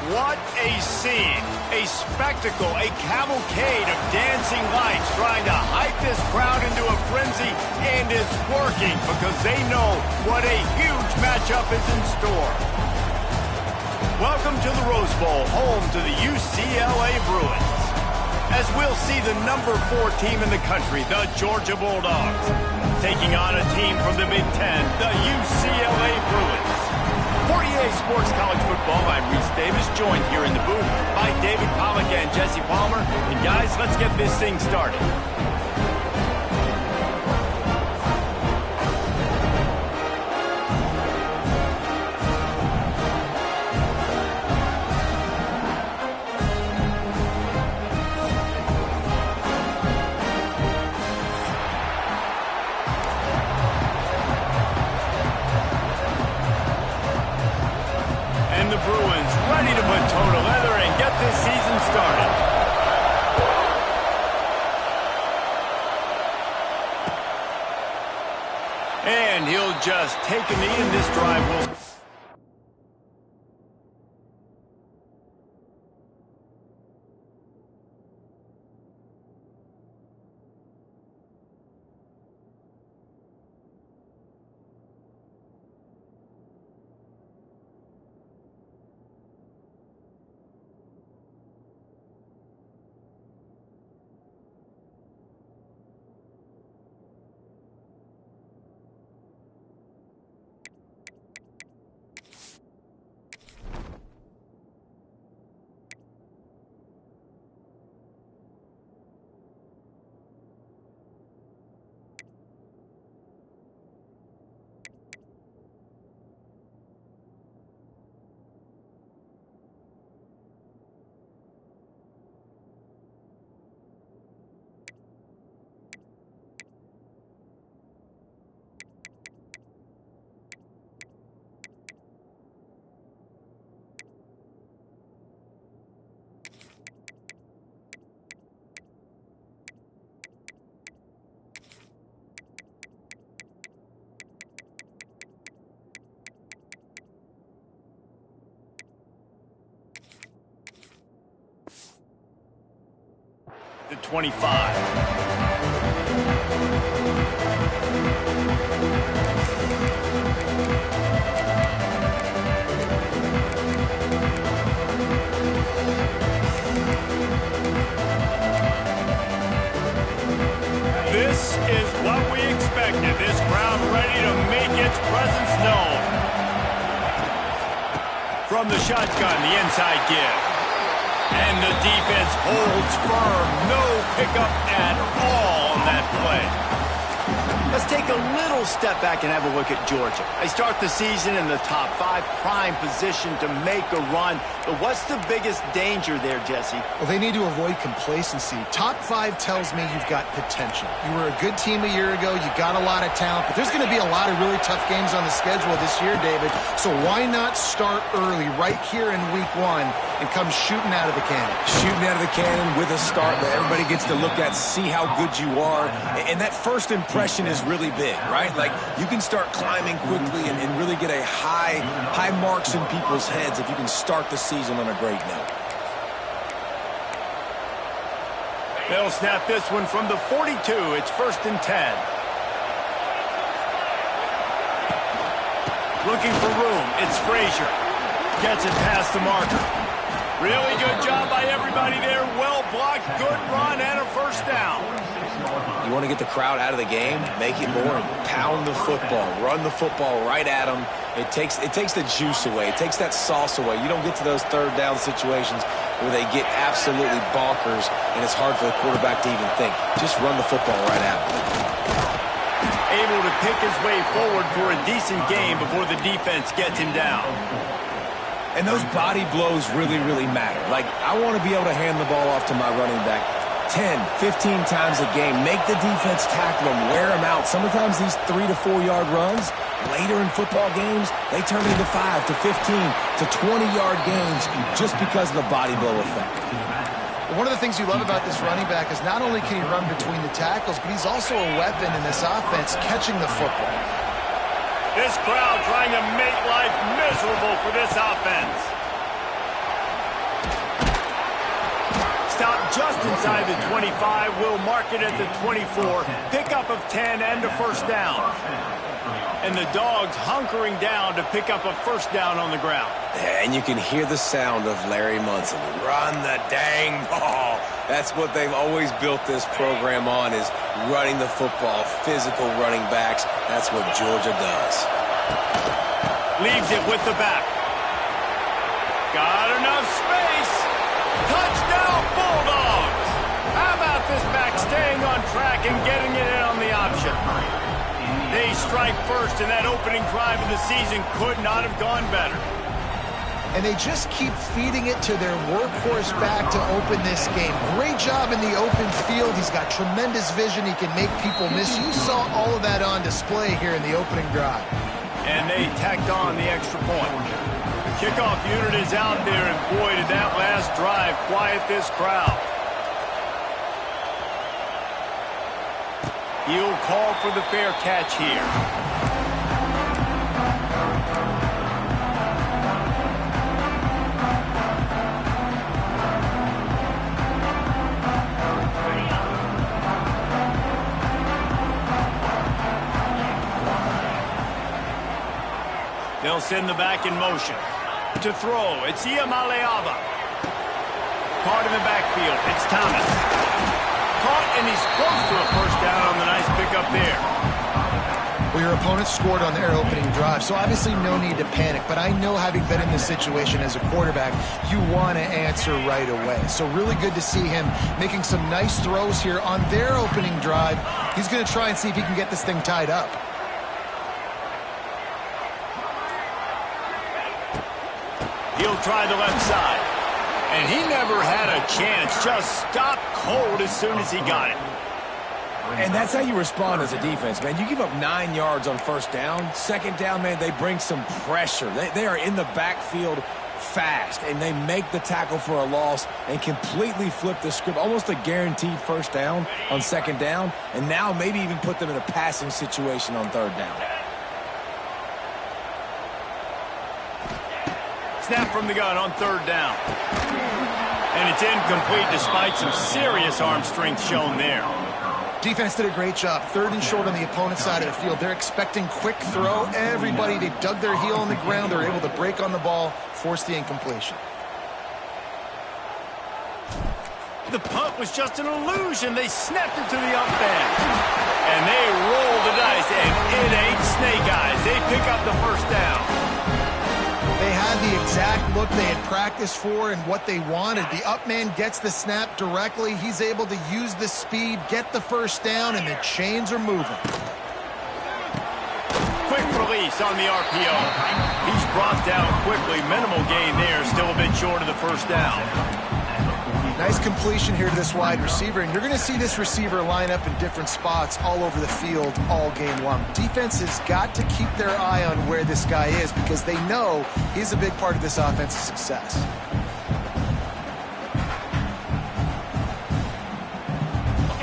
What a scene, a spectacle, a cavalcade of dancing lights trying to hype this crowd into a frenzy, and it's working because they know what a huge matchup is in store. Welcome to the Rose Bowl, home to the UCLA Bruins, as we'll see the number 4 team in the country, the Georgia Bulldogs, taking on a team from the Big Ten, the UCLA Bruins. 48 Sports College Football, I'm Reese Davis, joined here in the booth by David Pollack and Jesse Palmer. And guys, let's get this thing started. The Bruins ready to put toe to leather and get this season started. And he'll just take a knee, and this drive will... The 25. This is what we expected. This crowd ready to make its presence known. From the shotgun, the inside give. And the defense holds firm. No pickup at all on that play. Let's take a little step back and have a look at Georgia. They start the season in the top 5, prime position to make a run. But what's the biggest danger there, Jesse? Well, they need to avoid complacency. Top 5 tells me you've got potential. You were a good team a year ago. You got a lot of talent. But there's going to be a lot of really tough games on the schedule this year, David. So why not start early right here in week 1 and come shooting out of the cannon? Shooting out of the cannon with a start that everybody gets to look at, see how good you are. And that first impression is really big, right? Like, you can start climbing quickly and really get a high marks in people's heads if you can start the season on a great note. They'll snap this one from the 42. It's 1st and 10. Looking for room. It's Frazier. Gets it past the marker. Really good job by everybody there. Well blocked, good run, and a 1st down. You want to get the crowd out of the game, make it boring. Pound the football, run the football right at them. It takes the juice away. It takes that sauce away. You don't get to those 3rd down situations where they get absolutely bonkers, and it's hard for the quarterback to even think. Just run the football right at them. Able to pick his way forward for a decent game before the defense gets him down. And those body blows really, really matter. Like, I want to be able to hand the ball off to my running back 10, 15 times a game. Make the defense tackle them, wear them out. Sometimes these 3 to 4 yard runs, later in football games, they turn into 5 to 15 to 20-yard gains just because of the body blow effect. One of the things you love about this running back is not only can he run between the tackles, but he's also a weapon in this offense catching the football. This crowd trying to make life miserable for this offense. Stop just inside the 25. We'll mark it at the 24. Pickup of 10 and a 1st down. And the Dogs hunkering down to pick up a 1st down on the ground. And you can hear the sound of Larry Munson. Run the dang ball. That's what they've always built this program on, is running the football, physical running backs. That's what Georgia does. Leaves it with the back. Got enough space. Touchdown, Bulldogs. How about this back staying on track and getting it in on the option? They strike first, and that opening drive of the season could not have gone better. And they just keep feeding it to their workhorse back to open this game. Great job in the open field. He's got tremendous vision. He can make people miss. You saw all of that on display here in the opening drive. And they tacked on the extra point. The kickoff unit is out there, and boy, did that last drive quiet this crowd. He'll call for the fair catch here. They'll send the back in motion. To throw, it's Iamaleava. Caught in the backfield, it's Thomas. Caught, and he's close to a 1st down on the nice pickup there. Well, your opponent scored on their opening drive, so obviously no need to panic. But I know, having been in this situation as a quarterback, you want to answer right away. So really good to see him making some nice throws here on their opening drive. He's going to try and see if he can get this thing tied up. He'll try the left side. And he never had a chance. Just stopped cold as soon as he got it. And that's how you respond as a defense, man. You give up 9 yards on 1st down. 2nd down, man, they bring some pressure. They are in the backfield fast, and they make the tackle for a loss and completely flip the script. Almost a guaranteed 1st down on 2nd down, and now maybe even put them in a passing situation on 3rd down. Snap from the gun on 3rd down. And it's incomplete despite some serious arm strength shown there. Defense did a great job. 3rd and short on the opponent's side of the field. They're expecting quick throw. Everybody, they dug their heel on the ground. They're able to break on the ball, force the incompletion. The punt was just an illusion. They snapped it to the up end. And they roll the dice, and it ain't snake eyes. They pick up the 1st down. They had the exact look they had practiced for and what they wanted. The up man gets the snap directly. He's able to use the speed, get the first down, and the chains are moving. Quick release on the RPO. He's brought down quickly. Minimal gain there. Still a bit short of the first down. Nice completion here to this wide receiver, and you're going to see this receiver line up in different spots all over the field all game long. Defense has got to keep their eye on where this guy is because they know he's a big part of this offense's success.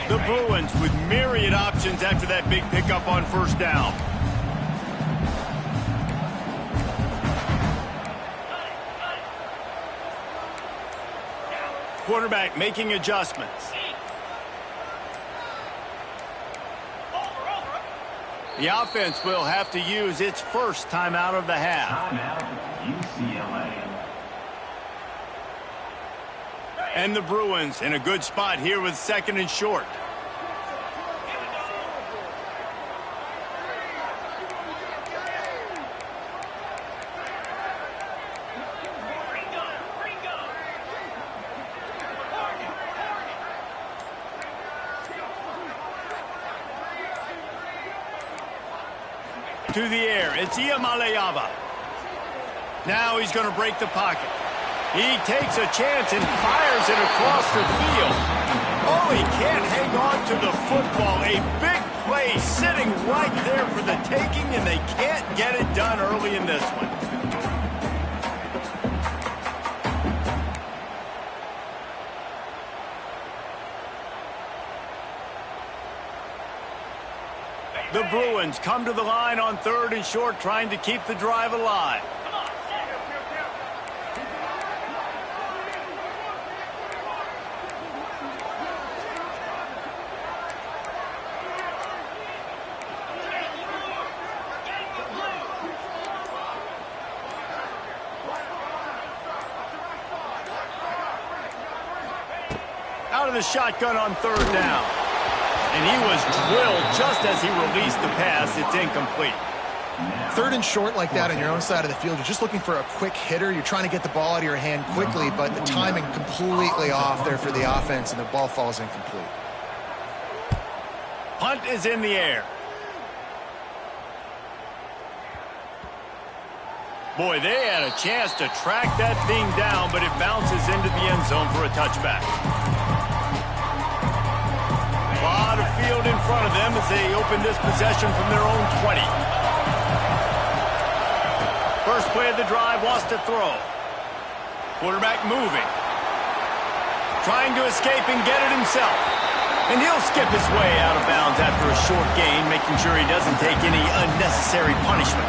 The Bruins with myriad options after that big pickup on first down. Quarterback making adjustments. The offense will have to use its first timeout of the half. UCLA. And the Bruins in a good spot here with second and short. To the air, it's Iamaleava. Now he's going to break the pocket. He takes a chance and fires it across the field. Oh, he can't hang on to the football. A big play sitting right there for the taking, and they can't get it done early in this one. The Bruins come to the line on third and short, trying to keep the drive alive. Out of the shotgun on third down. And he was drilled just as he released the pass. It's incomplete. Third and short like that on your own side of the field, you're just looking for a quick hitter. You're trying to get the ball out of your hand quickly, but the timing completely off there for the offense, and the ball falls incomplete. Punt is in the air. Boy, they had a chance to track that thing down, but it bounces into the end zone for a touchback. A lot of field in front of them as they open this possession from their own 20. First play of the drive, lost to throw. Quarterback moving. Trying to escape and get it himself. And he'll skip his way out of bounds after a short gain, making sure he doesn't take any unnecessary punishment.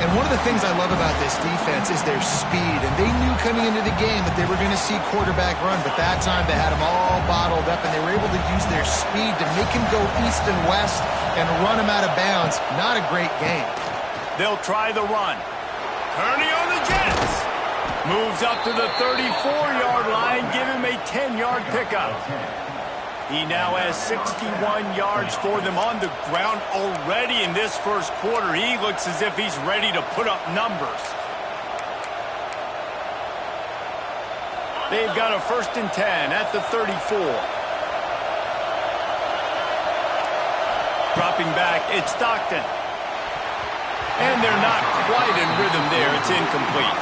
And one of the things I love about this defense is their speed. And they knew coming into the game that they were going to see quarterback run, but that time they had him all bottled up, and they were able to use their speed to make him go east and west and run him out of bounds. Not a great game. They'll try the run. Turning on the Jets. Moves up to the 34-yard line, give him a 10-yard pickup. He now has 61 yards for them on the ground already in this first quarter. He looks as if he's ready to put up numbers. They've got a 1st and 10 at the 34. Dropping back, it's Stockton. And they're not quite in rhythm there. It's incomplete.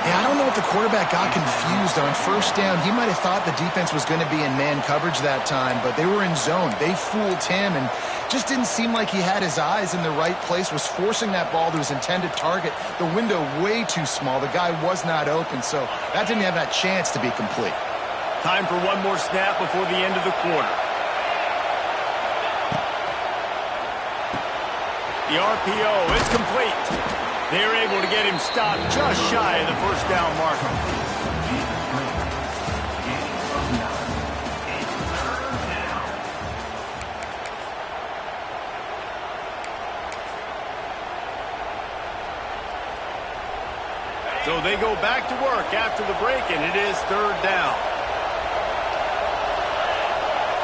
Yeah, I don't know if the quarterback got confused on first down. He might have thought the defense was going to be in man coverage that time, but they were in zone. They fooled him and just didn't seem like he had his eyes in the right place, was forcing that ball to his intended target. The window way too small. The guy was not open, so that didn't have that chance to be complete. Time for one more snap before the end of the quarter. The RPO is complete. They're able to get him stopped just shy of the first down marker. So they go back to work after the break, and it is third down.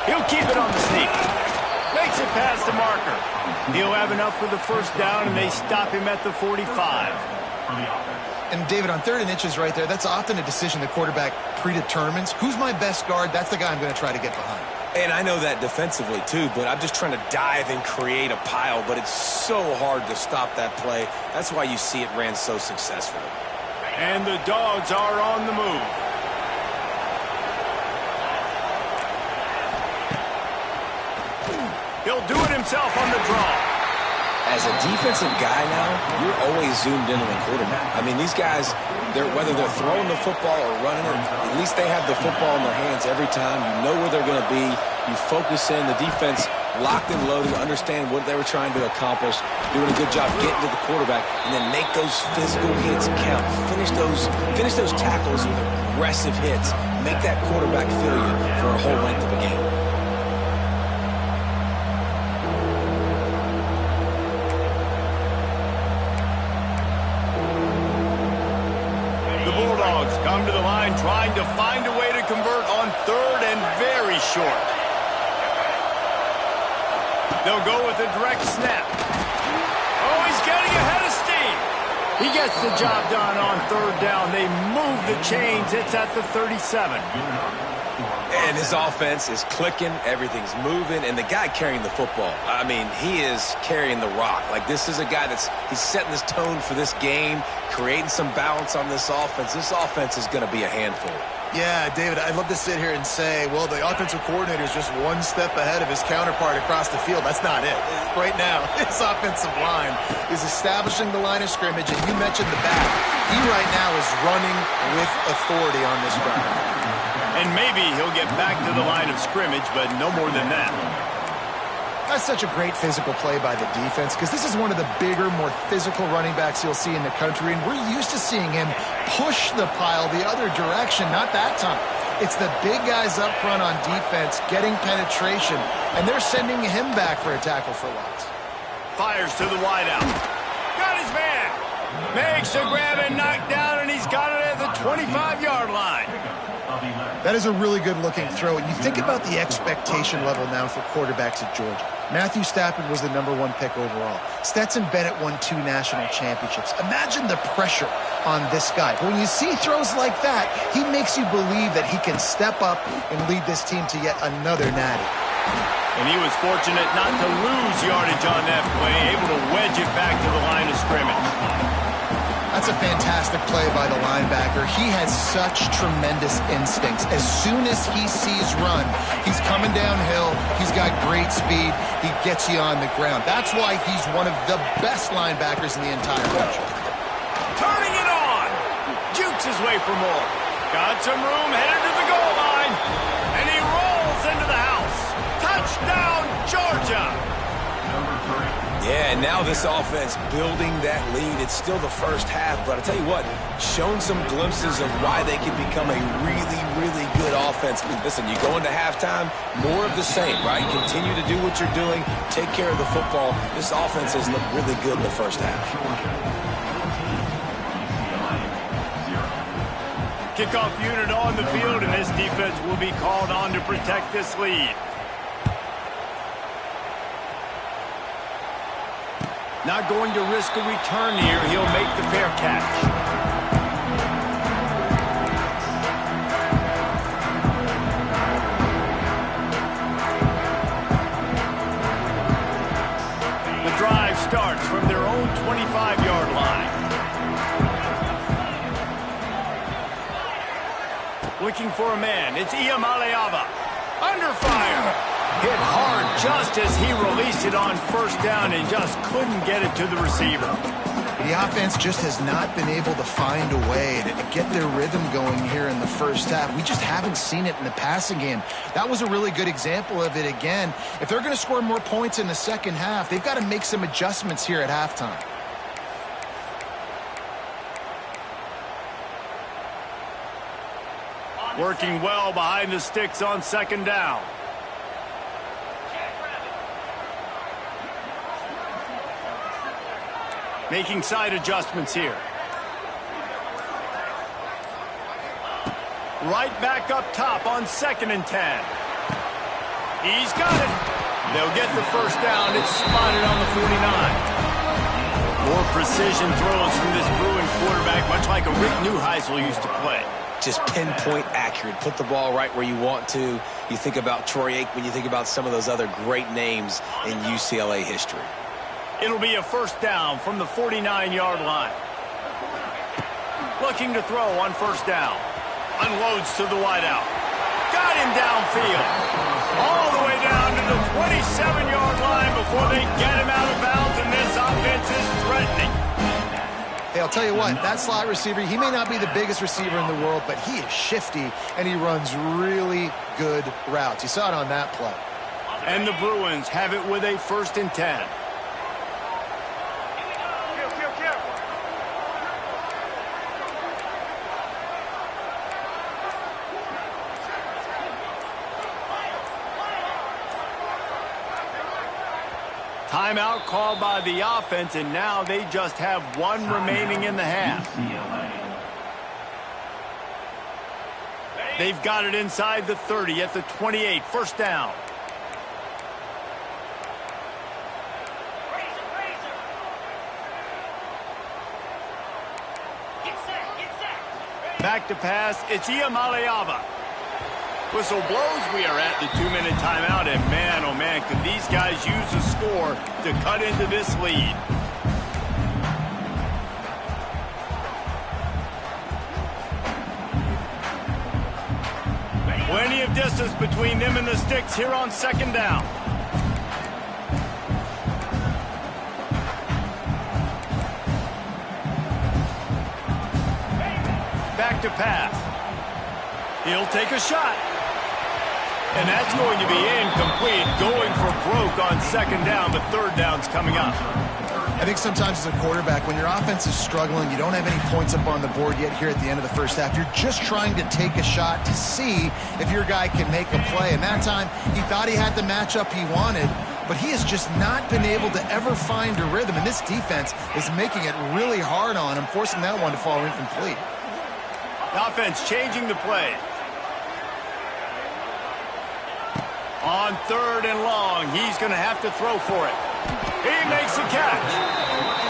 He'll keep it on the sneak. Makes it past the marker. He'll have enough for the first down, and they stop him at the 45. for the offense. And David, on 3rd and inches right there, that's often a decision the quarterback predetermines. Who's my best guard? That's the guy I'm going to try to get behind. And I know that defensively, too, but I'm just trying to dive and create a pile, but it's so hard to stop that play. That's why you see it ran so successfully. And the Dogs are on the move. He'll do it himself on the draw. As a defensive guy now, you're always zoomed in on the quarterback. I mean, these guys, whether they're throwing the football or running it, at least they have the football in their hands every time. You know where they're going to be. You focus in. The defense locked and loaded, understand what they were trying to accomplish, doing a good job getting to the quarterback, and then make those physical hits count. Finish those tackles with aggressive hits. Make that quarterback feel you for a whole length of a game. Come to the line trying to find a way to convert on 3rd and very short. They'll go with a direct snap. Oh, he's getting ahead of steam. He gets the job done on 3rd down. They move the chains. It's at the 37. And his offense is clicking, everything's moving, and the guy carrying the football, I mean, he is carrying the rock. Like, this is a guy he's setting this tone for this game, creating some balance on this offense. This offense is going to be a handful. Yeah, David, I'd love to sit here and say, well, the offensive coordinator is just one step ahead of his counterpart across the field. That's not it. Right now, his offensive line is establishing the line of scrimmage, and you mentioned the back. He right now is running with authority on this ground. And maybe he'll get back to the line of scrimmage, but no more than that. That's such a great physical play by the defense, because this is one of the bigger, more physical running backs you'll see in the country, and we're used to seeing him push the pile the other direction. Not that time. It's the big guys up front on defense getting penetration, and they're sending him back for a tackle for loss. Fires to the wideout. Got his man. Makes a grab and knock down, and he's got it at the 25-yard line. That is a really good-looking throw. And you think about the expectation level now for quarterbacks at Georgia. Matthew Stafford was the #1 pick overall. Stetson Bennett won 2 national championships. Imagine the pressure on this guy. But when you see throws like that, he makes you believe that he can step up and lead this team to yet another natty. And he was fortunate not to lose yardage on that play, able to wedge it back to the line of scrimmage. That's a fantastic play by the linebacker. He has such tremendous instincts. As soon as he sees run, he's coming downhill. He's got great speed. He gets you on the ground. That's why he's one of the best linebackers in the entire country. Turning it on. Jukes his way for more. Got some room, headed to the goal line. And he rolls into the house. Touchdown, Georgia. Yeah, and now this offense building that lead. It's still the first half, but I tell you what, shown some glimpses of why they can become a really, really good offense. Listen, you go into halftime, more of the same, right? Continue to do what you're doing, take care of the football. This offense has looked really good in the first half. Kickoff unit on the field, and this defense will be called on to protect this lead. Not going to risk a return here. He'll make the fair catch. The drive starts from their own 25-yard line. Looking for a man. It's Iamaleava. Under fire. Hit hard just as he released it on first down and just couldn't get it to the receiver. The offense just has not been able to find a way to get their rhythm going here in the first half. We just haven't seen it in the passing game. That was a really good example of it again. If they're going to score more points in the second half, they've got to make some adjustments here at halftime. Working well behind the sticks on second down. Making side adjustments here. Right back up top on 2nd and 10. He's got it. They'll get the first down. It's spotted on the 49. More precision throws from this Bruin quarterback, much like a Rick Neuheisel used to play. Just pinpoint accurate. Put the ball right where you want to. You think about Troy Aikman, you think about some of those other great names in UCLA history. It'll be a first down from the 49-yard line. Looking to throw on first down. Unloads to the wideout. Got him downfield. All the way down to the 27-yard line before they get him out of bounds, and this offense is threatening. Hey, I'll tell you what, that slot receiver, he may not be the biggest receiver in the world, but he is shifty, and he runs really good routes. You saw it on that play. And the Bruins have it with a 1st and 10. Timeout called by the offense, and now they just have one remaining in the half. UCLA. They've got it inside the 30 at the 28. First down. Back to pass. It's Iamaleava. Whistle blows. We are at the 2-minute timeout, and man, oh man, can these guys use a score to cut into this lead. Plenty of distance between them and the sticks here on 2nd down. Back to pass. He'll take a shot. And that's going to be incomplete. Going for broke on 2nd down, but 3rd down's coming up. I think sometimes as a quarterback, when your offense is struggling, you don't have any points up on the board yet here at the end of the first half. You're just trying to take a shot to see if your guy can make a play. And that time, he thought he had the matchup he wanted, but he has just not been able to ever find a rhythm. And this defense is making it really hard on him, forcing that one to fall incomplete. The offense changing the play. On 3rd and long, he's going to have to throw for it. He makes the catch.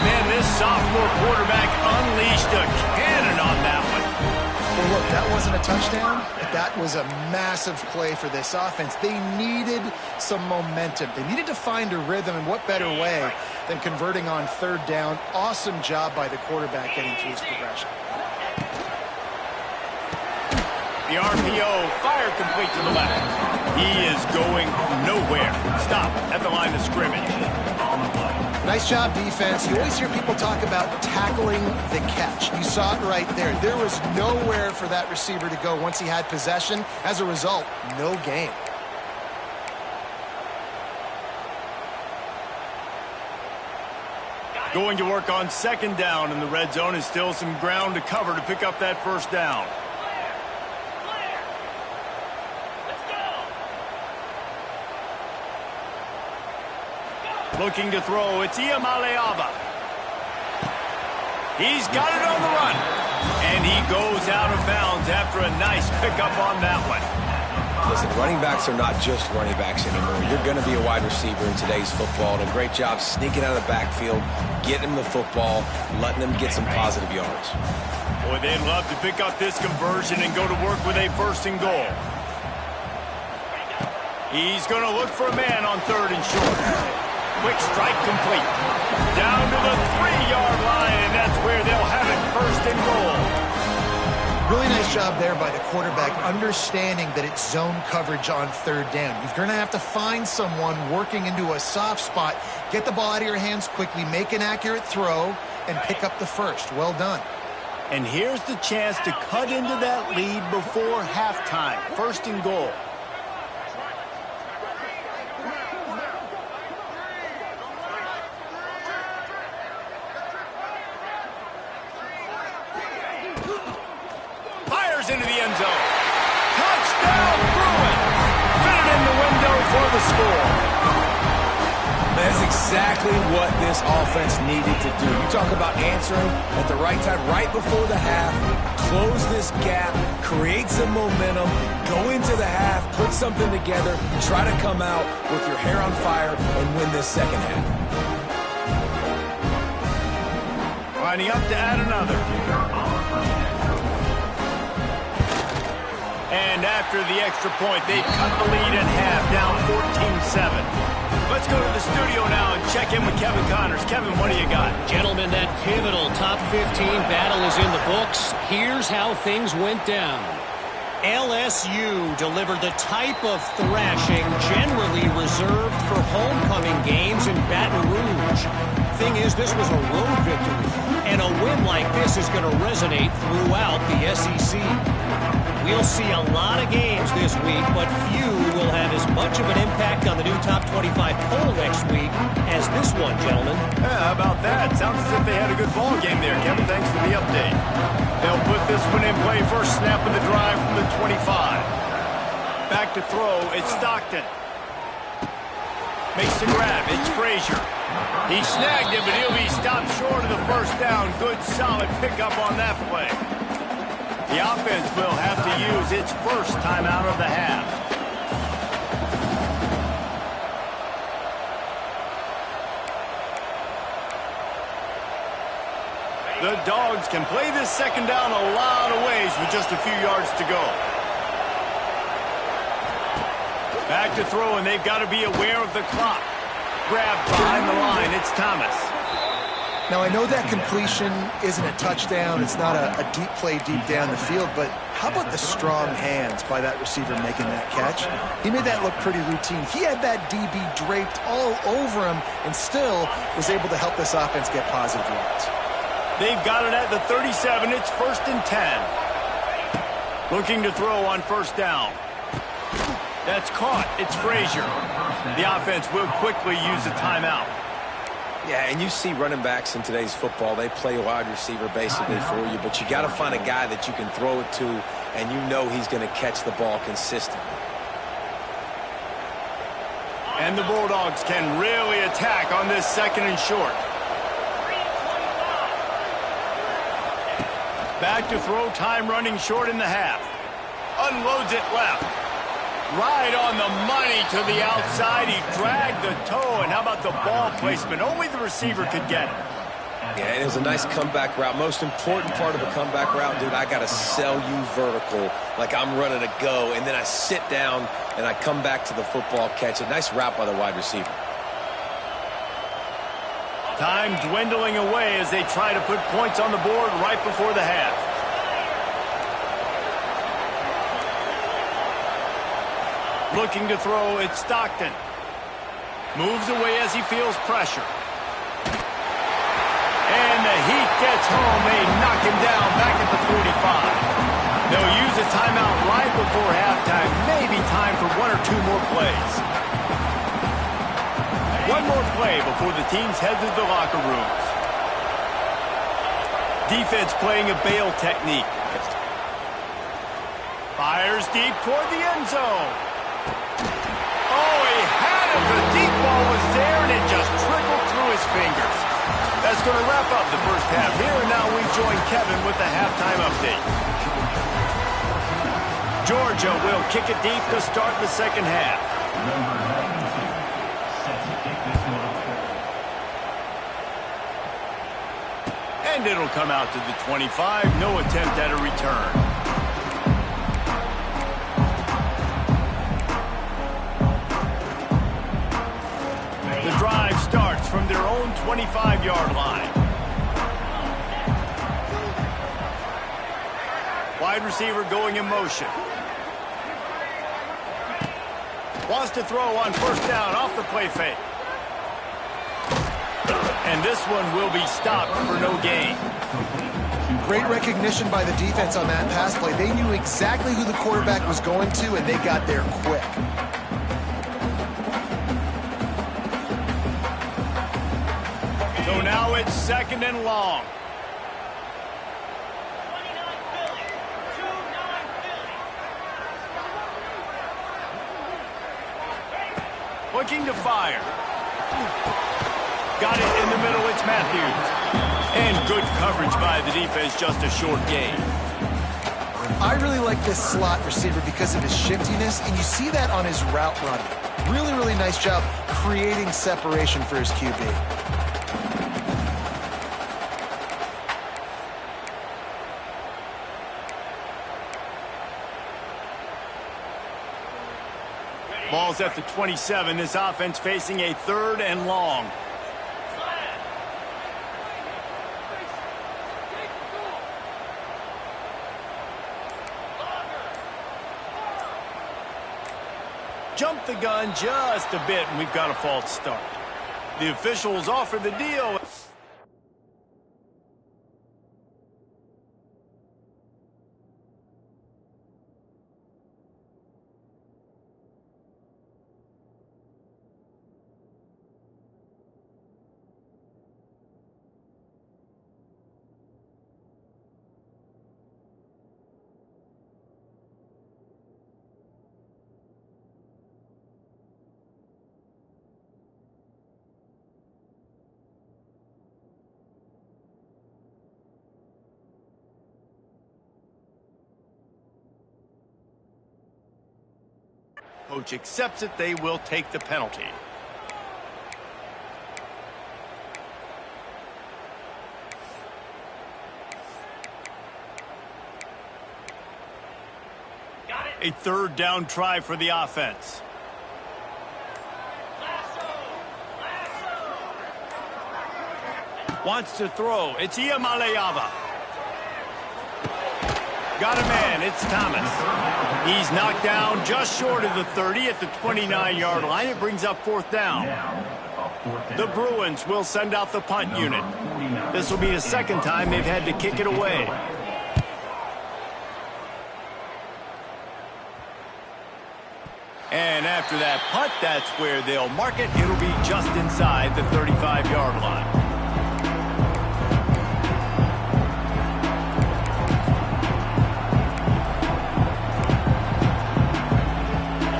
Man, this sophomore quarterback unleashed a cannon on that one. Well, look, that wasn't a touchdown, but that was a massive play for this offense. They needed some momentum. They needed to find a rhythm, and what better way than converting on 3rd down. Awesome job by the quarterback getting through his progression. The RPO, fire complete to the left. He is going nowhere. Stop at the line of scrimmage. Nice job, defense. You always hear people talk about tackling the catch. You saw it right there. There was nowhere for that receiver to go once he had possession. As a result, no gain. Going to work on 2nd down, and the red zone is still some ground to cover to pick up that 1st down. Looking to throw, it's Iamaleava. He's got it on the run. And he goes out of bounds after a nice pickup on that one. Listen, running backs are not just running backs anymore. You're going to be a wide receiver in today's football. And a great job sneaking out of the backfield, getting them the football, letting them get some positive yards. Boy, they'd love to pick up this conversion and go to work with a 1st and goal. He's going to look for a man on 3rd and short. Quick strike complete. Down to the 3-yard line, and that's where they'll have it 1st and goal. Really nice job there by the quarterback, understanding that it's zone coverage on 3rd down. You're going to have to find someone working into a soft spot, get the ball out of your hands quickly, make an accurate throw, and pick up the 1st. Well done. And here's the chance to cut into that lead before halftime. 1st and goal. Into the end zone. Touchdown, Bruin! Fitted in the window for the score. That's exactly what this offense needed to do. You talk about answering at the right time, right before the half, close this gap, create some momentum, go into the half, put something together, try to come out with your hair on fire and win this 2nd half. Lining up to add another. And after the extra point, they've cut the lead in half, down 14-7. Let's go to the studio now and check in with Kevin Connors. Kevin, what do you got? Gentlemen, that pivotal top 15 battle is in the books. Here's how things went down. LSU delivered the type of thrashing generally reserved for homecoming games in Baton Rouge. Thing is, this was a road victory, and a win like this is going to resonate throughout the SEC. We'll see a lot of games this week, but few will have as much of an impact on the new top 25 poll next week as this one, gentlemen. Yeah, how about that? Sounds as if they had a good ball game there, Kevin. Thanks for the update. They'll put this one in play. First snap of the drive from the 25. Back to throw. It's Stockton. Makes the grab. It's Frazier. He snagged him, but he'll be stopped short of the first down. Good, solid pickup on that play. The offense will have to use its first timeout of the half. The Dogs can play this second down a lot of ways with just a few yards to go. Back to throw, and they've got to be aware of the clock. Grabbed behind the line. It's Thomas. Now, I know that completion isn't a touchdown. It's not a deep play deep down the field, but how about the strong hands by that receiver making that catch? He made that look pretty routine. He had that DB draped all over him and still was able to help this offense get positive yards. They've got it at the 37. It's 1st and 10. Looking to throw on first down. That's caught. It's Frazier. The offense will quickly use a timeout. Yeah, and you see running backs in today's football, they play wide receiver basically for you, but you got to find a guy that you can throw it to, and you know he's going to catch the ball consistently. And the Bulldogs can really attack on this 2nd and short. Back to throw, time running short in the half. Unloads it left. Right on the money to the outside. He dragged the toe, and how about the ball placement? Only the receiver could get it. Yeah, and it was a nice comeback route. Most important part of a comeback route, dude, I got to sell you vertical like I'm running a go, and then I sit down and I come back to the football, catch it. Nice route by the wide receiver. Time dwindling away as they try to put points on the board right before the half. Looking to throw, it's Stockton. Moves away as he feels pressure. And the heat gets home. They knock him down back at the 45. They'll use a timeout right before halftime. Maybe time for 1 or 2 more plays. One more play before the teams head to the locker rooms. Defense playing a bail technique. Fires deep toward the end zone. Oh, he had it. The deep ball was there, and it just trickled through his fingers. That's going to wrap up the first half here, and now we join Kevin with the halftime update. Georgia will kick it deep to start the second half. And it'll come out to the 25. No attempt at a return. The drive starts from their own 25-yard line. Wide receiver going in motion. Wants to throw on first down off the play fake. And this one will be stopped for no gain. Great recognition by the defense on that pass play. They knew exactly who the quarterback was going to, and they got there quick. So now it's 2nd and long. Looking to fire. Got it in the middle. It's Matthews. And good coverage by the defense, just a short gain. I really like this slot receiver because of his shiftiness, and you see that on his route running. Really, really nice job creating separation for his QB. Ball's at the 27. This offense facing a 3rd and long. Jumped the gun just a bit, and we've got a false start. The officials offer the deal. Coach accepts it. They will take the penalty. A 3rd down try for the offense. Wants to throw. It's Iamaleava. Got a man. It's Thomas. He's knocked down just short of the 30 at the 29-yard line. It brings up 4th down. The Bruins will send out the punt unit. This will be the 2nd time they've had to kick it away. And after that punt, that's where they'll mark it. It'll be just inside the 35-yard line.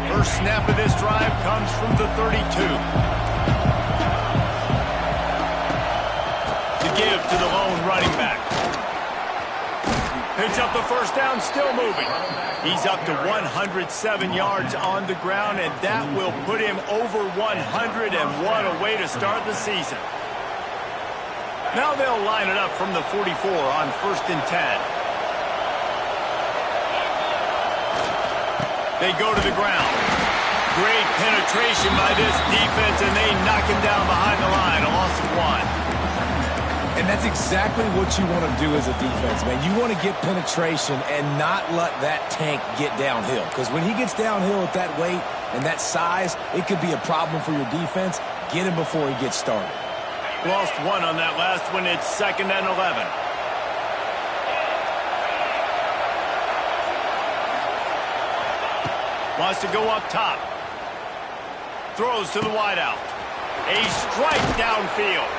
First snap of this drive comes from the 32. To give to the lone running back. Picks up the first down, still moving. He's up to 107 yards on the ground, and that will put him over 100, and what a way to start the season. Now they'll line it up from the 44 on 1st and 10. They go to the ground. Great penetration by this defense, and they knock him down behind the line. A loss of 1. And that's exactly what you want to do as a defense, man. You want to get penetration and not let that tank get downhill. Because when he gets downhill at that weight and that size, it could be a problem for your defense. Get him before he gets started. Lost 1 on that last one. It's 2nd and 11. Wants to go up top. Throws to the wideout. A strike downfield.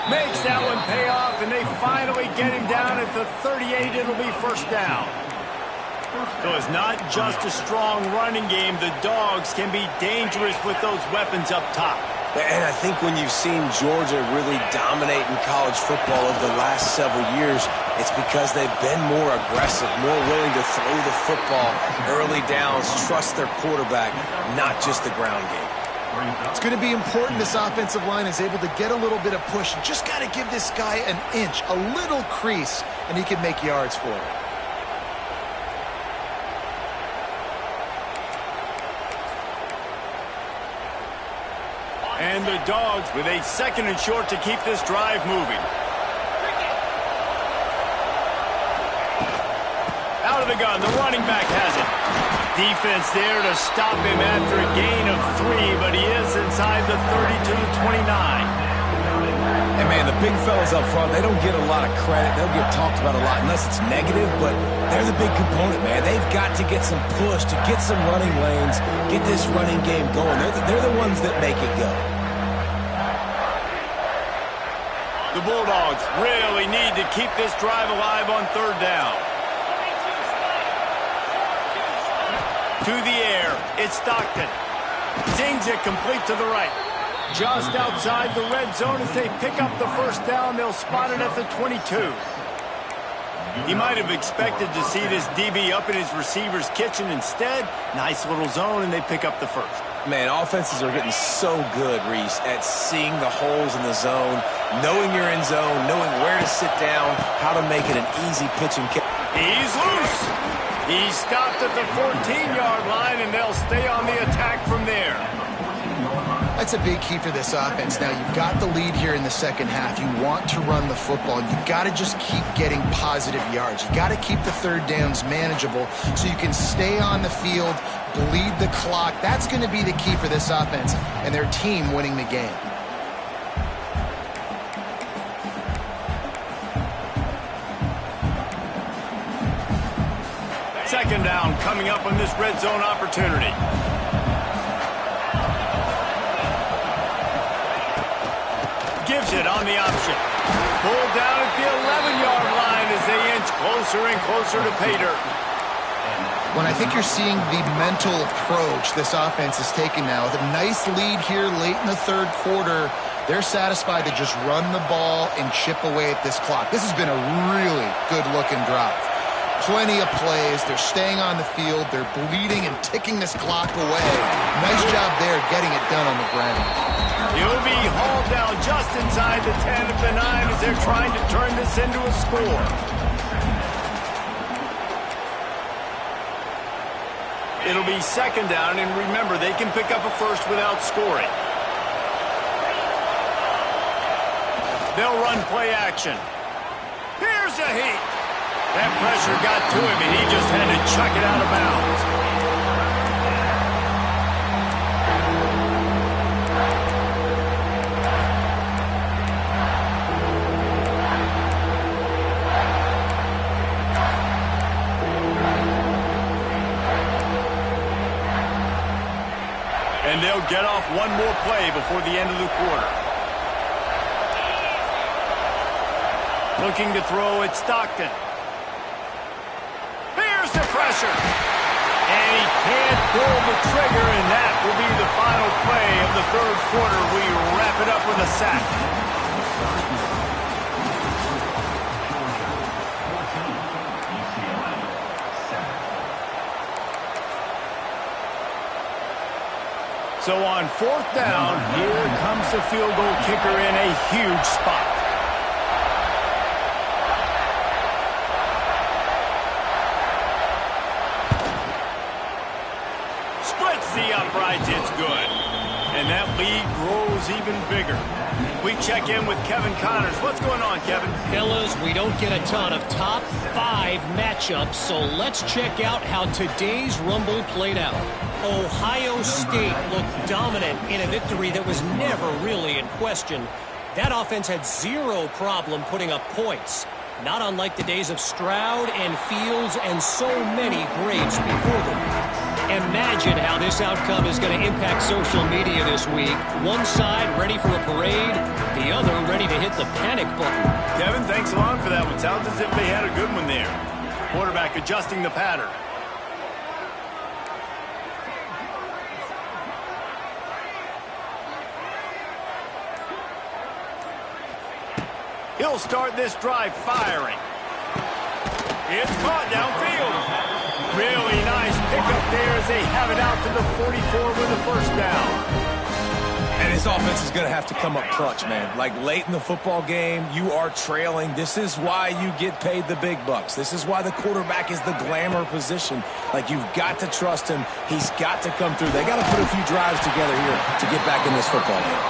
Makes that one pay off, and they finally get him down at the 38. It'll be 1st down. So it's not just a strong running game. The Dogs can be dangerous with those weapons up top. And I think when you've seen Georgia really dominate in college football over the last several years, it's because they've been more aggressive, more willing to throw the football, early downs, trust their quarterback, not just the ground game. It's going to be important this offensive line is able to get a little bit of push. Just got to give this guy an inch, a little crease, and he can make yards for it. And the Dogs with a 2nd and short to keep this drive moving. Out of the gun, the running back has it. Defense there to stop him after a gain of 3, but he is inside the 32-29. And, man, the big fellas up front, they don't get a lot of credit. They'll get talked about a lot unless it's negative, but they're the big component, man. They've got to get some push, to get some running lanes, get this running game going. They're the ones that make it go. The Bulldogs really need to keep this drive alive on 3rd down. To the air, it's Stockton. Zings it complete to the right. Just outside the red zone as they pick up the 1st down. They'll spot it at the 22. He might have expected to see this DB up in his receiver's kitchen. Instead, nice little zone, and they pick up the 1st. Man, offenses are getting so good, Reese, at seeing the holes in the zone, knowing you're in zone, knowing where to sit down, how to make it an easy pitch and kick. He's loose. He's stopped at the 14-yard line, and they'll stay on the attack from there. That's a big key for this offense. Now, you've got the lead here in the second half. You want to run the football. You've got to just keep getting positive yards. You got to keep the third downs manageable so you can stay on the field, bleed the clock. That's going to be the key for this offense and their team winning the game. Second down coming up on this red zone opportunity. Gives it on the option. Pulled down at the 11-yard line as they inch closer and closer to pay dirt. When I think you're seeing the mental approach this offense is taking now, with a nice lead here late in the third quarter, they're satisfied to just run the ball and chip away at this clock. This has been a really good-looking drive. Plenty of plays. They're staying on the field. They're bleeding and ticking this clock away. Nice job there getting it done on the ground. He'll be hauled down just inside the 10 of the 9 as they're trying to turn this into a score. It'll be second down, and remember, they can pick up a first without scoring. They'll run play action. Here's a heat. That pressure got to him, and he just had to chuck it out of bounds. And they'll get off one more play before the end of the quarter. Looking to throw at Stockton. Here's the pressure. And he can't pull the trigger, and that will be the final play of the third quarter. We wrap it up with a sack. So on fourth down, here comes the field goal kicker in a huge spot. Splits the uprights, it's good. And that lead grows even bigger. We check in with Kevin Connors. What's going on, Kevin? Fellas, we don't get a ton of top 5 matchups, so let's check out how today's Rumble played out. Ohio State looked dominant in a victory that was never really in question. That offense had zero problem putting up points, not unlike the days of Stroud and Fields and so many greats before them. Imagine how this outcome is going to impact social media this week. One side ready for a parade, the other ready to hit the panic button. Kevin, thanks a lot for that one. Sounds as if they had a good one there. Quarterback adjusting the pattern. He'll start this drive firing. It's caught downfield. Really nice pickup there as they have it out to the 44 with a first down. And his offense is going to have to come up clutch, man. Like late in the football game, you are trailing. This is why you get paid the big bucks. This is why the quarterback is the glamour position. Like, you've got to trust him. He's got to come through. They got to put a few drives together here to get back in this football game.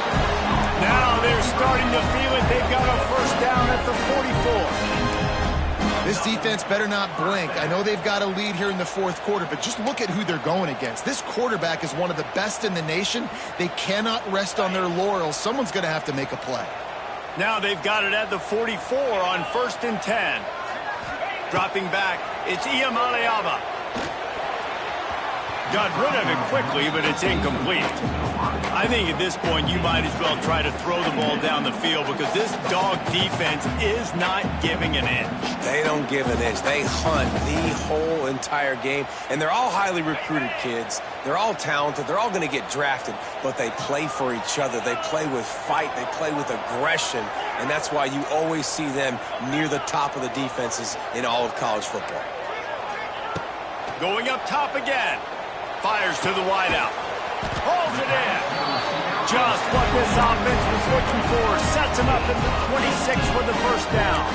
Now they're starting to feel it. They've got a first down at the 44. This defense better not blink. I know they've got a lead here in the fourth quarter, but just look at who they're going against. This quarterback is one of the best in the nation. They cannot rest on their laurels. Someone's going to have to make a play. Now they've got it at the 44 on 1st and 10. Dropping back, it's Iamaleava. Got rid of it quickly, but it's incomplete. I think at this point you might as well try to throw the ball down the field because this dog defense is not giving an inch. They don't give an inch. They hunt the whole entire game. And they're all highly recruited kids. They're all talented. They're all going to get drafted. But they play for each other. They play with fight. They play with aggression. And that's why you always see them near the top of the defenses in all of college football. Going up top again. Fires to the wideout. Holds it in. Just what this offense was looking for. Sets him up at the 26 with the first down.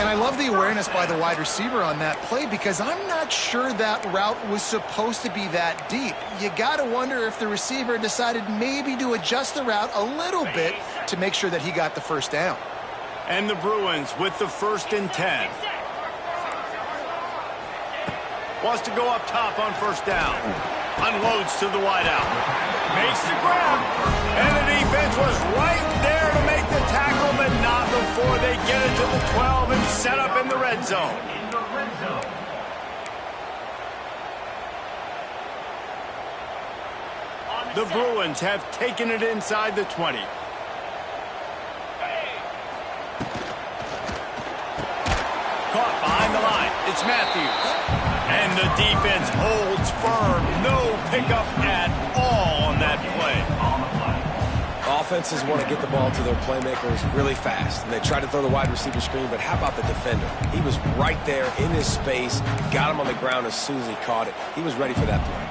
And I love the awareness by the wide receiver on that play because I'm not sure that route was supposed to be that deep. You got to wonder if the receiver decided maybe to adjust the route a little bit to make sure that he got the first down. And the Bruins with the 1st and 10. Wants to go up top on 1st down. Unloads to the wideout. Makes the grab. And the defense was right there to make the tackle, but not before they get it to the 12 and set up in the red zone. The Bruins have taken it inside the 20. Caught behind the line. It's Matthews. And the defense holds firm. No pickup at all on that play. Offenses want to get the ball to their playmakers really fast. And they try to throw the wide receiver screen, but how about the defender? He was right there in his space, got him on the ground as soon as he caught it. He was ready for that play.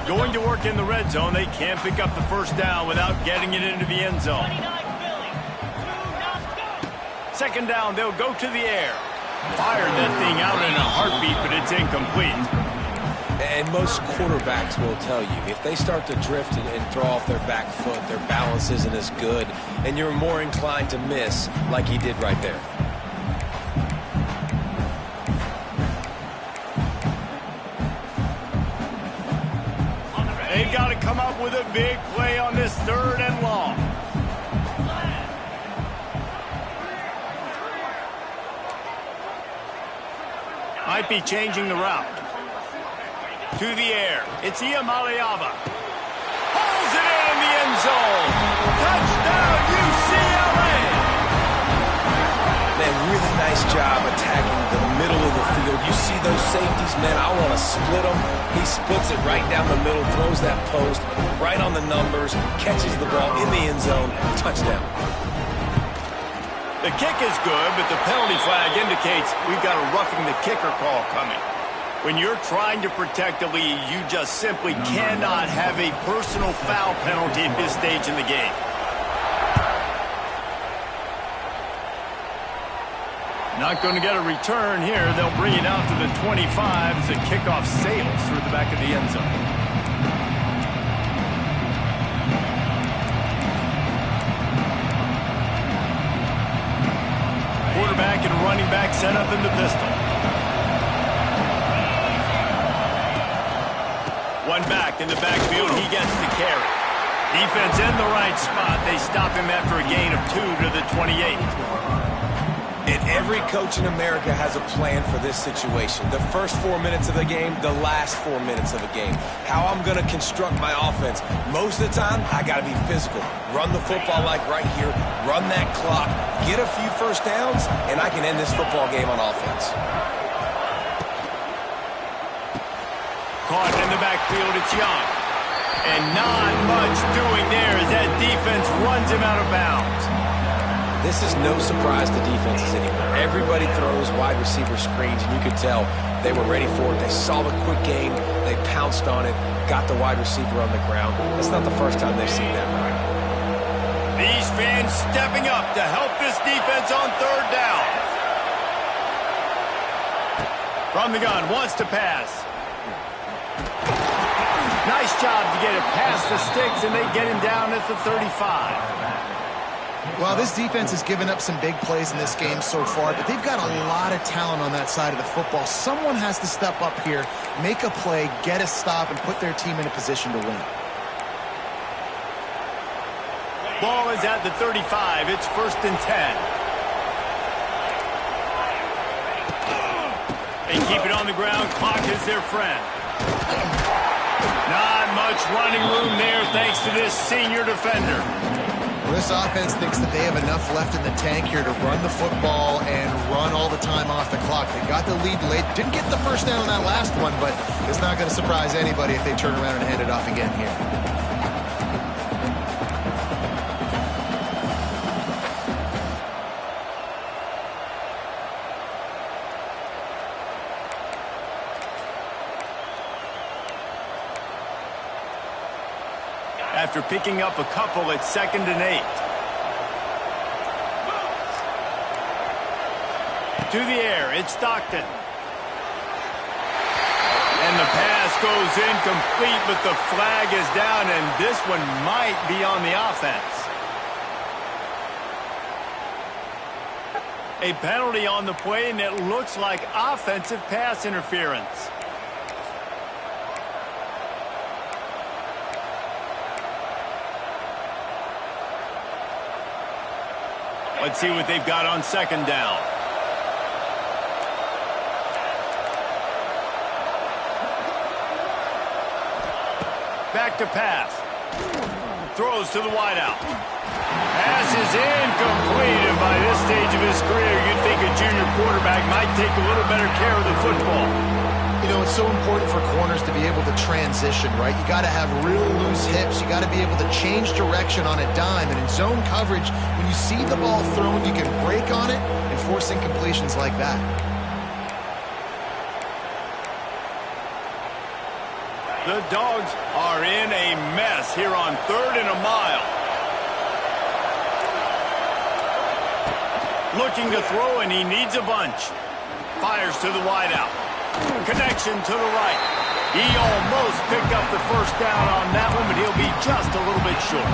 Going to work in the red zone. They can't pick up the 1st down without getting it into the end zone. 2nd down, they'll go to the air. Fired that thing out in a heartbeat, but it's incomplete. And most quarterbacks will tell you, if they start to drift and throw off their back foot, their balance isn't as good, and you're more inclined to miss like he did right there. They've got to come up with a big play on this 3rd and long. Might be changing the route. To the air. It's Iamaleava. Pulls it in the end zone. Touchdown, UCLA! Man, really nice job attacking the middle of the field. You see those safeties, man, I want to split them. He splits it right down the middle, throws that post, right on the numbers, catches the ball in the end zone. Touchdown. The kick is good, but the penalty flag indicates we've got a roughing the kicker call coming. When you're trying to protect the lead, you just simply cannot have a personal foul penalty at this stage in the game. Not going to get a return here. They'll bring it out to the 25 as the kickoff sails through the back of the end zone. Quarterback and running back set up in the pistol. One back in the backfield. He gets the carry. Defense in the right spot. They stop him after a gain of 2 to the 28. And every coach in America has a plan for this situation. The first 4 minutes of the game, the last 4 minutes of the game. How I'm going to construct my offense. Most of the time, I got to be physical. Run the football like right here. Run that clock. Get a few 1st downs, and I can end this football game on offense. Caught in the backfield, it's Young. And not much doing there as that defense runs him out of bounds. This is no surprise to defenses anymore. Everybody throws wide receiver screens, and you could tell they were ready for it. They saw the quick game. They pounced on it, got the wide receiver on the ground. It's not the first time they've seen that, right? These fans stepping up to help this defense on 3rd down. From the gun, wants to pass. Nice job to get it past the sticks, and they get him down at the 35. Well, this defense has given up some big plays in this game so far, but they've got a lot of talent on that side of the football. Someone has to step up here, make a play, get a stop, and put their team in a position to win. Ball is at the 35. It's 1st and 10. They keep it on the ground. Clock is their friend. Not much running room there thanks to this senior defender. This offense thinks that they have enough left in the tank here to run the football and run all the time off the clock. They got the lead late. Didn't get the 1st down on that last one, but it's not going to surprise anybody if they turn around and hand it off again here. After picking up a couple at 2nd and 8. to the air. It's Stockton. And the pass goes incomplete, but the flag is down, and this one might be on the offense. A penalty on the play, and it looks like offensive pass interference. Let's see what they've got on second down. Back to pass. Throws to the wideout. Pass is incomplete, and by this stage of his career, you'd think a junior quarterback might take a little better care of the football. You know, it's so important for corners to be able to transition, right? You got to have real loose hips. You got to be able to change direction on a dime. And in zone coverage, when you see the ball thrown, you can break on it and force incompletions like that. The Dogs are in a mess here on 3rd and a mile. Looking to throw, and he needs a bunch. Fires to the wideout. Connection to the right. He almost picked up the first down on that one, but he'll be just a little bit short.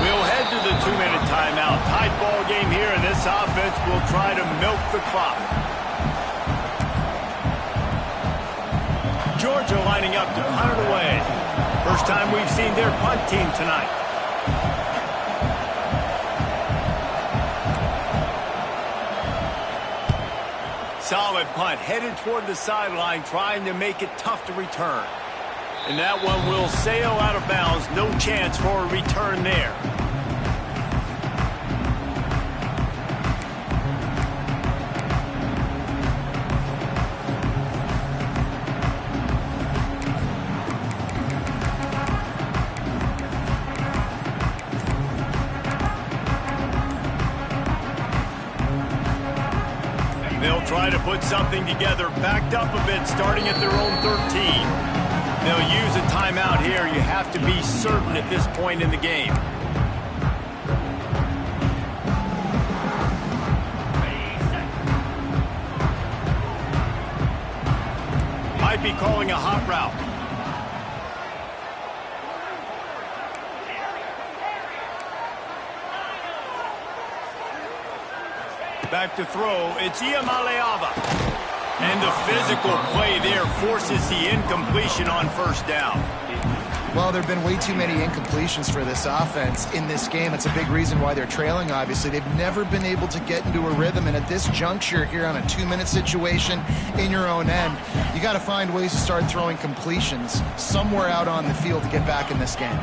We'll head to the 2-minute timeout. Tight ball game here, and this offense will try to milk the clock. Georgia lining up to punt it away. First time we've seen their punt team tonight. Solid punt, headed toward the sideline, trying to make it tough to return. And that one will sail out of bounds. No chance for a return there. They'll try to put something together, backed up a bit, starting at their own 13. They'll use a timeout here. You have to be certain at this point in the game. Might be calling a hot route. Back to throw, it's Iamaleava. And the physical play there forces the incompletion on first down. Well, there have been way too many incompletions for this offense in this game. It's a big reason why they're trailing, obviously. They've never been able to get into a rhythm, and at this juncture here on a 2-minute situation in your own end, you got to find ways to start throwing completions somewhere out on the field to get back in this game.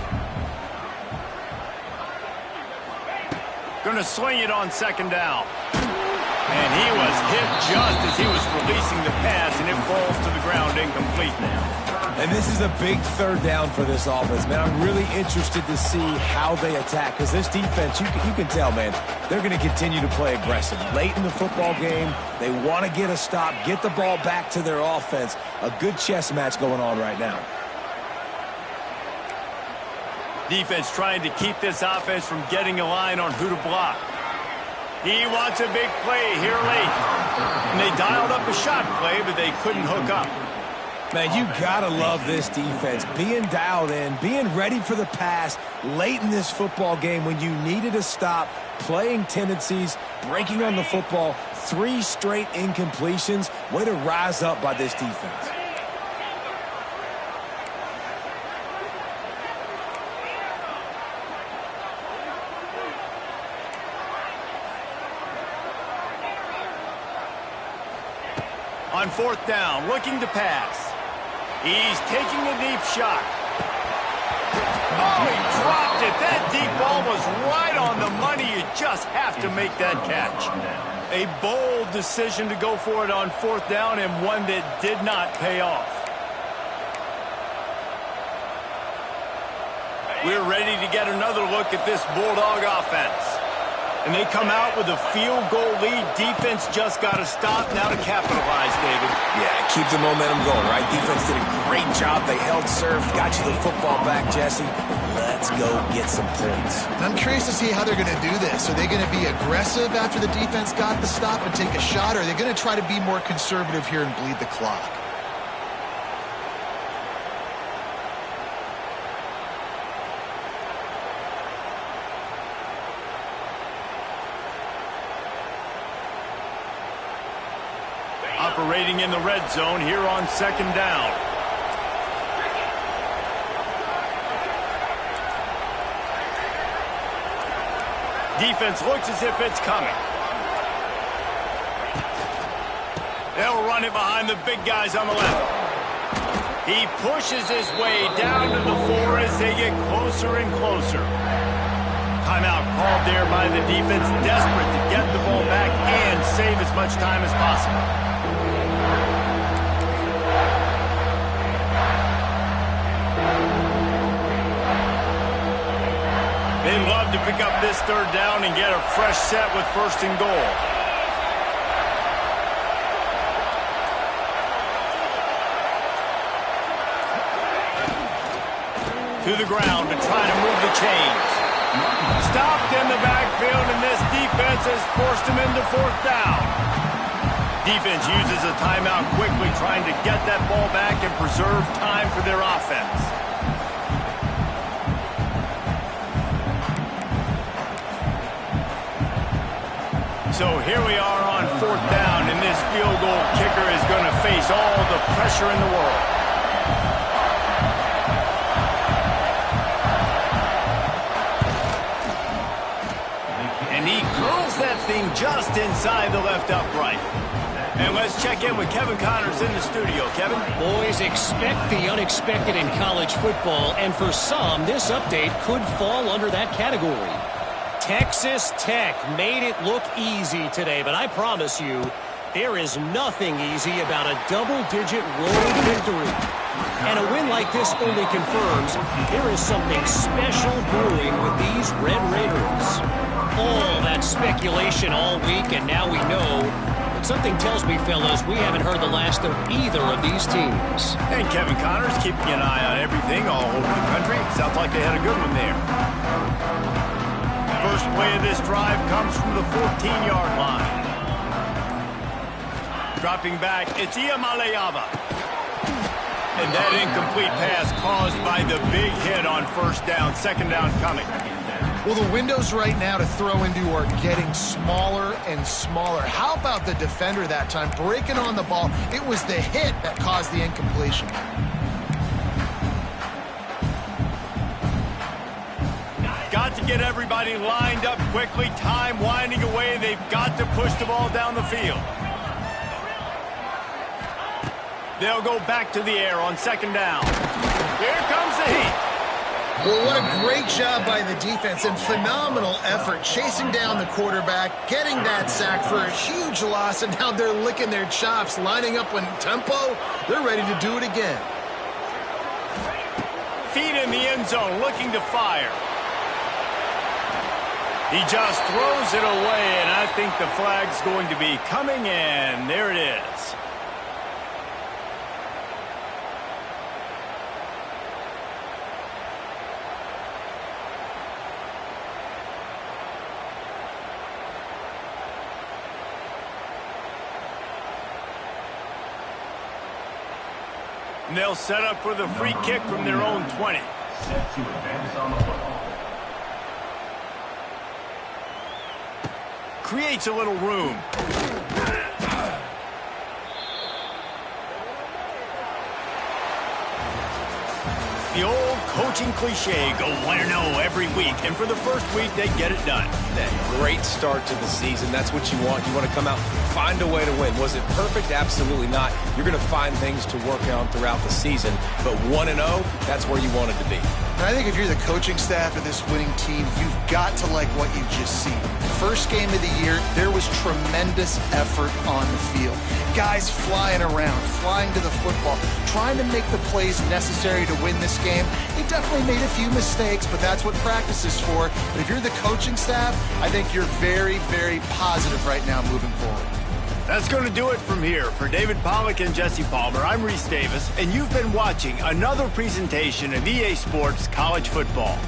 Going to sling it on second down. And he was hit just as he was releasing the pass, and it falls to the ground incomplete now. And this is a big third down for this offense, man. I'm really interested to see how they attack, because this defense, you can tell, man, they're going to continue to play aggressive. Late in the football game, they want to get a stop, get the ball back to their offense. A good chess match going on right now. Defense trying to keep this offense from getting a line on who to block. He wants a big play here late. And they dialed up a shot play, but they couldn't hook up. Man, you got to love this defense. Being dialed in, being ready for the pass late in this football game when you needed a stop, playing tendencies, breaking on the football, 3 straight incompletions. Way to rise up by this defense. On fourth down, looking to pass. He's taking a deep shot. Oh, he dropped it. That deep ball was right on the money. You just have to make that catch. A bold decision to go for it on fourth down, and one that did not pay off. We're ready to get another look at this Bulldog offense. And they come out with a field goal lead. Defense just got to stop now to capitalize, David. Yeah, keep the momentum going, right? Defense did a great job job. They held serve, got you the football back, Jesse. Let's go get some points. I'm curious to see how they're going to do this. Are they going to be aggressive after the defense got the stop and take a shot, or are they going to try to be more conservative here and bleed the clock? Operating in the red zone here on second down. Defense looks as if it's coming. They'll run it behind the big guys on the left. He pushes his way down to the 4 as they get closer and closer. Timeout called there by the defense, desperate to get the ball back and save as much time as possible. They'd love to pick up this third down and get a fresh set with first and goal. To the ground to try to move the chains. Stopped in the backfield, and this defense has forced him into fourth down. Defense uses a timeout quickly, trying to get that ball back and preserve time for their offense. So here we are on fourth down, and this field goal kicker is going to face all the pressure in the world. And he curls that thing just inside the left upright. And let's check in with Kevin Connors in the studio. Kevin? Boys, expect the unexpected in college football, and for some, this update could fall under that category. Texas Tech made it look easy today, but I promise you, there is nothing easy about a double-digit road victory. And a win like this only confirms there is something special brewing with these Red Raiders. All that speculation all week, and now we know. But something tells me, fellas, we haven't heard the last of either of these teams. And Kevin Connors keeping an eye on everything all over the country. Sounds like they had a good one there. First play of this drive comes from the 14-yard line. Dropping back, it's Iamaleava. And that incomplete pass caused by the big hit on first down. Second down coming. Well, the windows right now to throw into are getting smaller and smaller. How about the defender that time breaking on the ball? It was the hit that caused the incompletion. Got to get everybody lined up quickly. Time winding away. They've got to push the ball down the field. They'll go back to the air on second down. Here comes the heat. Well, what a great job by the defense and phenomenal effort chasing down the quarterback, getting that sack for a huge loss, and now they're licking their chops, lining up in tempo. They're ready to do it again. Feet in the end zone, looking to fire. He just throws it away, and I think the flag's going to be coming in. There it is. And they'll set up for the free kick from their own 20. Set to advance on the football. Creates a little room. The old coaching cliche, go 1-0 every week. And for the first week, they get it done. Great start to the season. That's what you want. You want to come out, find a way to win. Was it perfect? Absolutely not. You're going to find things to work on throughout the season. But 1-0, that's where you want it to be. And I think if you're the coaching staff of this winning team, you've got to like what you've just seen. First game of the year, there was tremendous effort on the field. Guys flying around, flying to the football, trying to make the plays necessary to win this game. They definitely made a few mistakes, but that's what practice is for. But if you're the coaching staff, I think you're very, very positive right now moving forward. That's going to do it from here. For David Pollack and Jesse Palmer, I'm Reese Davis, and you've been watching another presentation of EA Sports College Football.